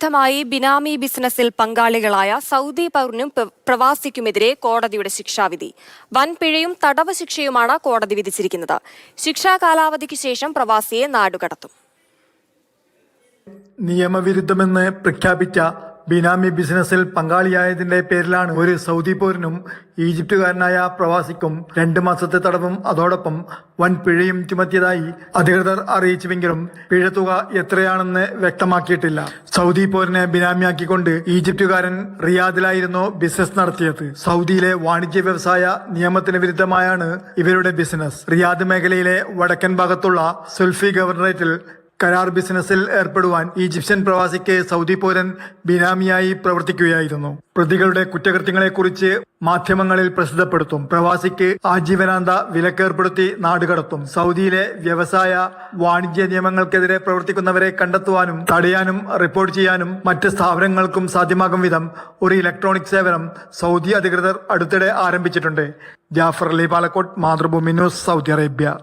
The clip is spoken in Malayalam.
നിയമവിരുദ്ധമായി ബിനാമി ബിസിനസിൽ പങ്കാളികളായ സൗദി പൗരനും പ്രവാസിക്കുമെതിരെ കോടതിയുടെ ശിക്ഷാവിധി. വൻപിഴയും തടവ് ശിക്ഷയുമാണ് കോടതി വിധിച്ചിരിക്കുന്നത്. ശിക്ഷാ കാലാവധിക്ക് ശേഷം പ്രവാസിയെ നാടുകടത്തും. നിയമവിരുദ്ധമെന്ന് പ്രഖ്യാപിച്ച ബിനാമി ബിസിനസ്സിൽ പങ്കാളിയായതിന്റെ പേരിലാണ് ഒരു സൗദി പൗരനും ഈജിപ്തുകാരനായ പ്രവാസിക്കും 2 മാസത്തെ തടവും അതോടൊപ്പം വൻ പിഴയും ചുമത്തിയതായി അധികൃതർ അറിയിച്ചുവെങ്കിലും പിഴത്തുക എത്രയാണെന്ന് വ്യക്തമാക്കിയിട്ടില്ല. സൗദി പൗരനെ ബിനാമിയാക്കിക്കൊണ്ട് ഈജിപ്തുകാരൻ റിയാദിലായിരുന്നു ബിസിനസ് നടത്തിയത്. സൗദിയിലെ വാണിജ്യ വ്യവസായ നിയമത്തിന് വിരുദ്ധമായാണ് ഇവരുടെ ബിസിനസ്. റിയാദ് മേഖലയിലെ വടക്കൻ ഭാഗത്തുള്ള സുൽഫി ഗവർണറേറ്റിൽ കരാർ ബിസിനസ്സിൽ ഏർപ്പെടുവാൻ ഈജിപ്ഷ്യൻ പ്രവാസിക്ക് സൗദി പൗരൻ ബിനാമിയായി പ്രവർത്തിക്കുകയായിരുന്നു. പ്രതികളുടെ കുറ്റകൃത്യങ്ങളെക്കുറിച്ച് മാധ്യമങ്ങളിൽ പ്രസിദ്ധപ്പെടുത്തും. പ്രവാസിക്ക് ആജീവനാന്ത വിലക്കേർപ്പെടുത്തി നാടുകടത്തും. സൗദിയിലെ വ്യവസായ വാണിജ്യ നിയമങ്ങൾക്കെതിരെ പ്രവർത്തിക്കുന്നവരെ കണ്ടെത്തുവാനും തടയാനും റിപ്പോർട്ട് ചെയ്യാനും മറ്റ് സ്ഥാപനങ്ങൾക്കും സാധ്യമാകും വിധം ഒരു ഇലക്ട്രോണിക് സേവനം സൗദി അധികൃതർ അടുത്തിടെ ആരംഭിച്ചിട്ടുണ്ട്. Jafar Ali Palakkode, Mathrubhumi news, Saudi Arabia.